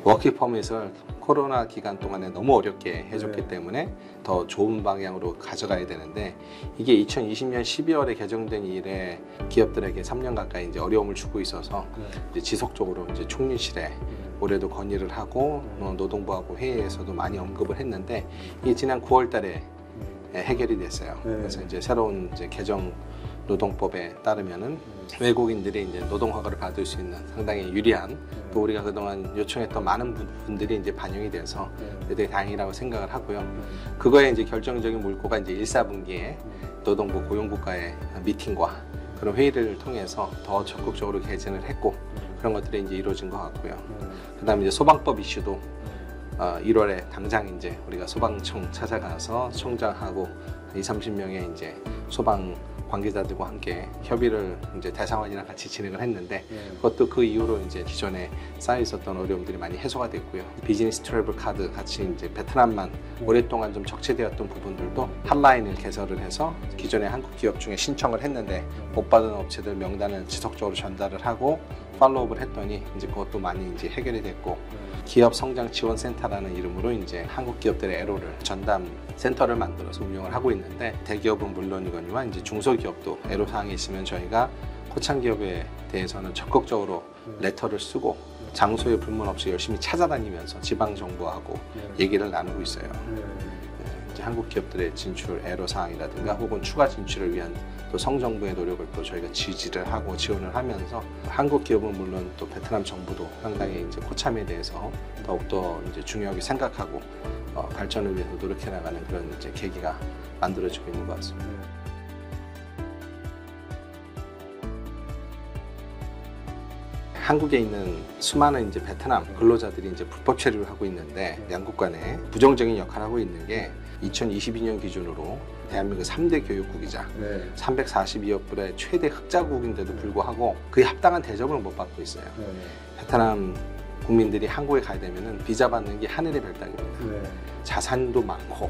워킹 퍼밋을 코로나 기간 동안에 너무 어렵게 해줬기 때문에 더 좋은 방향으로 가져가야 되는데, 이게 2020년 12월에 개정된 이래 기업들에게 3년 가까이 이제 어려움을 주고 있어서 이제 지속적으로 이제 총리실에 올해도 건의를 하고 노동부하고 회의에서도 많이 언급을 했는데, 이게 지난 9월 달에 해결이 됐어요. 그래서 이제 새로운 이제 개정 노동법에 따르면은 외국인들이 이제 노동 허가를 받을 수 있는 상당히 유리한, 또 우리가 그동안 요청했던 많은 분들이 이제 반영이 돼서 되게 다행이라고 생각을 하고요. 그거에 이제 결정적인 물꼬가 이제 1, 4분기에 노동부 고용국가의 미팅과 그런 회의를 통해서 더 적극적으로 개진을 했고, 그런 것들이 이제 이루어진 것 같고요. 그다음에 이제 소방법 이슈도 1월에 당장 이제 우리가 소방청 찾아가서 청장하고 20-30명의 이제 소방 관계자들과 함께 협의를 이제 대상원이랑 같이 진행을 했는데, 그것도 그 이후로 이제 기존에 쌓여 있었던 어려움들이 많이 해소가 됐고요. 비즈니스 트래블 카드 같이 이제 베트남만 오랫동안 좀 적체되었던 부분들도 핫라인을 개설을 해서 기존에 한국 기업 중에 신청을 했는데 못 받은 업체들 명단을 지속적으로 전달을 하고 팔로우업을 했더니 이제 그것도 많이 이제 해결이 됐고, 기업 성장 지원 센터라는 이름으로 이제 한국 기업들의 애로를 전담 센터를 만들어서 운영을 하고 있는데, 대기업은 물론이거니와 이제 중소기업도 애로 사항이 있으면 저희가 코창 기업에 대해서는 적극적으로 레터를 쓰고 장소에 불문 없이 열심히 찾아다니면서 지방 정부하고 얘기를 나누고 있어요. 이제 한국 기업들의 진출 애로 사항이라든가 혹은 추가 진출을 위한 또 성정부의 노력을 또 저희가 지지를 하고 지원을 하면서, 한국 기업은 물론 또 베트남 정부도 상당히 이제 코참에 대해서 더욱더 이제 중요하게 생각하고 발전을 위해서 노력해 나가는 그런 이제 계기가 만들어지고 있는 것 같습니다. 한국에 있는 수많은 이제 베트남 근로자들이 이제 불법 체류를 하고 있는데, 양국 간에 부정적인 역할을 하고 있는 게 2022년 기준으로 대한민국 3대 교육국이자 342억 불의 최대 흑자국인데도 불구하고 그에 합당한 대접을 못 받고 있어요. 베트남 국민들이 한국에 가야 되면은 비자 받는 게 하늘의 별따기입니다. 자산도 많고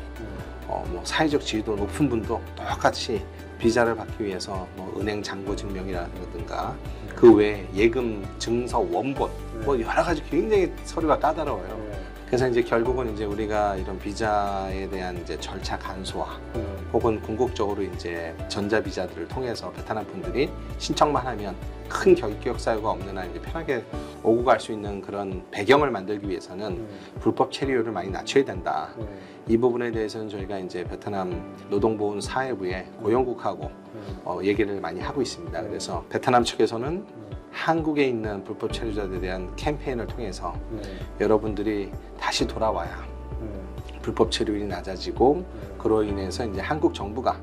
뭐 사회적 지위도 높은 분도 똑같이 비자를 받기 위해서 뭐 은행 잔고 증명이라든가 그 외에 예금 증서 원본 뭐 여러 가지 굉장히 서류가 까다로워요. 그래서 이제 결국은 이제 우리가 이런 비자에 대한 이제 절차 간소화 혹은 궁극적으로 이제 전자 비자들을 통해서 베트남 분들이 신청만 하면 큰 결격 사유가 없는 한 이제 편하게 오고 갈 수 있는 그런 배경을 만들기 위해서는 불법 체류율을 많이 낮춰야 된다. 이 부분에 대해서는 저희가 이제 베트남 노동보훈 사회부에 고용국하고 얘기를 많이 하고 있습니다. 그래서 베트남 측에서는 한국에 있는 불법 체류자들에 대한 캠페인을 통해서 여러분들이 다시 돌아와야 불법 체류율이 낮아지고, 그로 인해서 이제 한국 정부가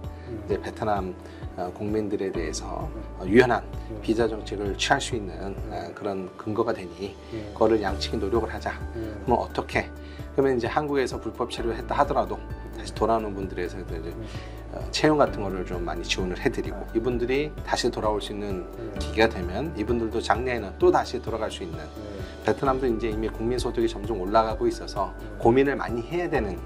이제 베트남 국민들에 대해서 유연한 비자 정책을 취할 수 있는 그런 근거가 되니 그거를 양측이 노력을 하자. 그러면 어떻게? 그러면 이제 한국에서 불법 체류를 했다 하더라도 다시 돌아오는 분들에서 이제 채용 같은 거를 좀 많이 지원을 해드리고, 이분들이 다시 돌아올 수 있는 기회가 되면 이분들도 작년에는 또 다시 돌아갈 수 있는, 베트남도 이제 이미 국민소득이 점점 올라가고 있어서 고민을 많이 해야 되는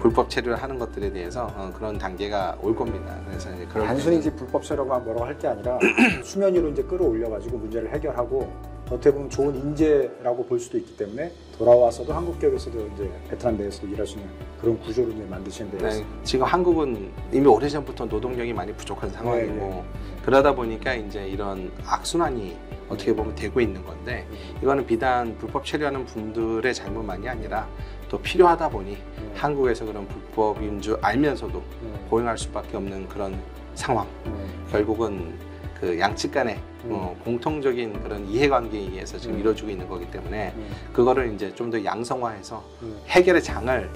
불법 체류를 하는 것들에 대해서 그런 단계가 올 겁니다. 그래서 이제 단순히 이제 불법 체류가 뭐라고 할 게 아니라 수면 위로 이제 끌어올려가지고 문제를 해결하고, 어떻게 보면 좋은 인재라고 볼 수도 있기 때문에 돌아와서도 한국 기업에서도 이제 베트남 내에서도 일할 수 있는 그런 구조를 이제 만드시는 데요. 지금 한국은 이미 오래전부터 노동력이 많이 부족한 상황이고 그러다 보니까 이제 이런 악순환이 어떻게 보면 되고 있는 건데, 이거는 비단 불법 체류하는 분들의 잘못만이 아니라 또 필요하다 보니 한국에서 그런 불법인 줄 알면서도 고용할 수밖에 없는 그런 상황. 결국은 그 양측 간의 공통적인 그런 이해관계에 의해서 지금 이루어지고 있는 거기 때문에 그거를 이제 좀 더 양성화해서 해결의 장을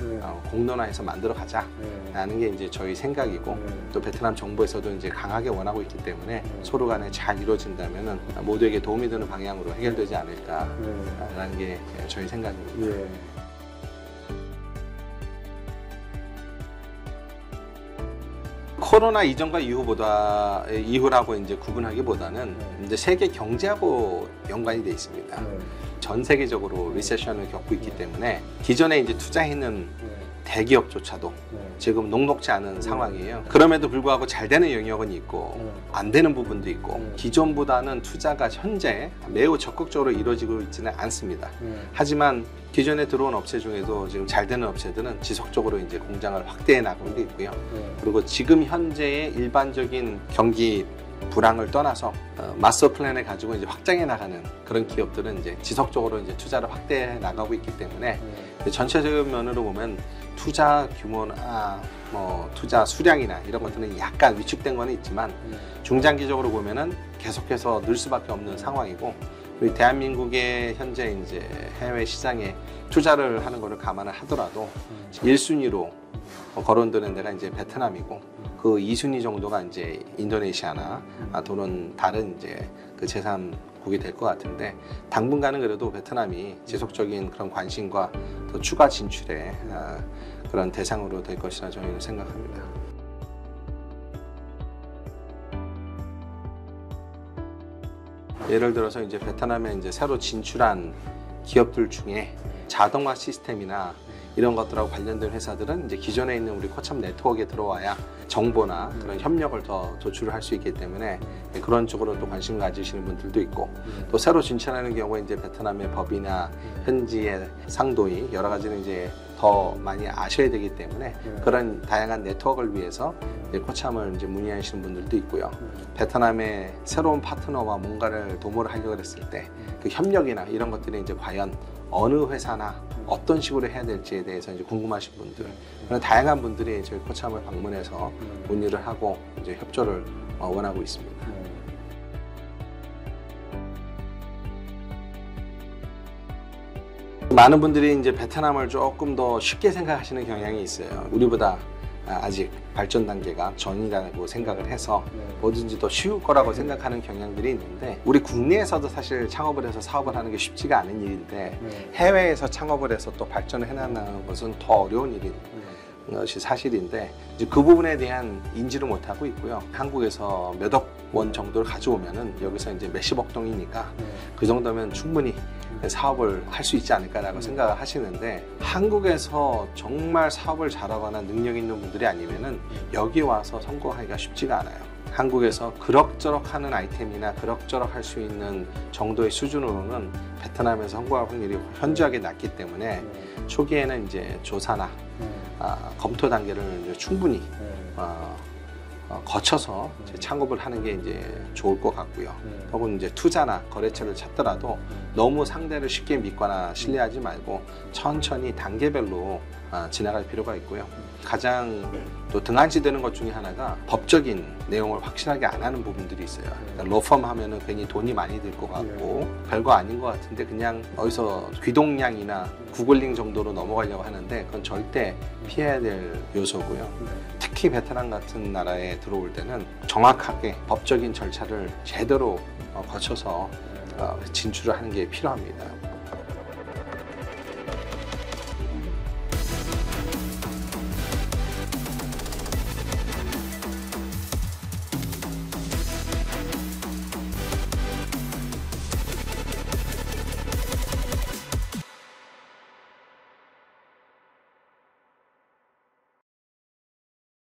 공론화해서 만들어 가자라는 게 이제 저희 생각이고, 또 베트남 정부에서도 이제 강하게 원하고 있기 때문에 서로 간에 잘 이루어진다면은 모두에게 도움이 되는 방향으로 해결되지 않을까라는 게 저희 생각입니다. 코로나 이전과 이후라고 이제 구분하기보다는 이제 세계 경제하고 연관이 돼 있습니다. 전 세계적으로 리세션을 겪고 있기 때문에 기존에 이제 투자했는 대기업조차도 네. 지금 녹록지 않은 상황이에요. 그럼에도 불구하고 잘 되는 영역은 있고 안 되는 부분도 있고 기존보다는 투자가 현재 매우 적극적으로 이루어지고 있지는 않습니다. 하지만 기존에 들어온 업체 중에도 지금 잘 되는 업체들은 지속적으로 이제 공장을 확대해 나가고 있고요. 그리고 지금 현재의 일반적인 경기 불황을 떠나서 마스터 플랜을 가지고 이제 확장해 나가는 그런 기업들은 이제 지속적으로 이제 투자를 확대해 나가고 있기 때문에 전체적인 면으로 보면 투자 규모나 뭐 투자 수량이나 이런 것들은 약간 위축된 건 있지만 중장기적으로 보면은 계속해서 늘 수밖에 없는 상황이고, 우리 대한민국의 현재 이제 해외 시장에 투자를 하는 것을 감안을 하더라도 1순위로 거론되는 데가 이제 베트남이고, 그 2순위 정도가 이제 인도네시아나 또는 다른 이제 그 제3국이 될 것 같은데, 당분간은 그래도 베트남이 지속적인 그런 관심과 또 추가 진출의 그런 대상으로 될 것이라 저희는 생각합니다. 예를 들어서 이제 베트남에 이제 새로 진출한 기업들 중에 자동화 시스템이나 이런 것들하고 관련된 회사들은 이제 기존에 있는 우리 코참 네트워크에 들어와야 정보나 그런 협력을 더 도출을 할 수 있기 때문에 그런 쪽으로 또 관심 가지시는 분들도 있고, 또 새로 진출하는 경우에 이제 베트남의 법이나 현지의 상도이 여러 가지는 이제 더 많이 아셔야 되기 때문에 그런 다양한 네트워크를 위해서 이제 코참을 이제 문의하시는 분들도 있고요. 베트남의 새로운 파트너와 뭔가를 도모를 하려고 했을 때 그 협력이나 이런 것들이 이제 과연 어느 회사나 어떤 식으로 해야 될지에 대해서 이제 궁금하신 분들, 그런 다양한 분들이 저희 코참을 방문해서 문의를 하고 이제 협조를 원하고 있습니다. 많은 분들이 이제 베트남을 조금 더 쉽게 생각하시는 경향이 있어요. 우리보다 아직 발전 단계가 전이라고 생각을 해서 뭐든지 더 쉬울 거라고 생각하는 경향들이 있는데, 우리 국내에서도 사실 창업을 해서 사업을 하는 게 쉽지가 않은 일인데 해외에서 창업을 해서 또 발전을 해나가는 것은 더 어려운 일인 것이 사실인데, 이제 그 부분에 대한 인지를 못하고 있고요. 한국에서 몇억 원 정도를 가져오면은 여기서 이제 몇십억 동이니까 그 정도면 충분히 사업을 할 수 있지 않을까라고 생각을 하시는데, 한국에서 정말 사업을 잘하거나 능력 있는 분들이 아니면은 여기 와서 성공하기가 쉽지가 않아요. 한국에서 그럭저럭 하는 아이템이나 그럭저럭 할 수 있는 정도의 수준으로는 베트남에서 성공할 확률이 현저하게 낮기 때문에 초기에는 이제 조사나 검토 단계를 이제 충분히 거쳐서 창업을 하는 게 이제 좋을 것 같고요. 혹은 이제 투자나 거래처를 찾더라도 너무 상대를 쉽게 믿거나 신뢰하지 말고 천천히 단계별로 지나갈 필요가 있고요. 가장 또 등한시 되는 것 중에 하나가 법적인 내용을 확실하게 안 하는 부분들이 있어요. 그러니까 로펌 하면은 괜히 돈이 많이 들 것 같고 별거 아닌 것 같은데 그냥 어디서 귀동량이나 구글링 정도로 넘어가려고 하는데 그건 절대 피해야 될 요소고요. 특히 베트남 같은 나라에 들어올 때는 정확하게 법적인 절차를 제대로 거쳐서 진출을 하는 게 필요합니다.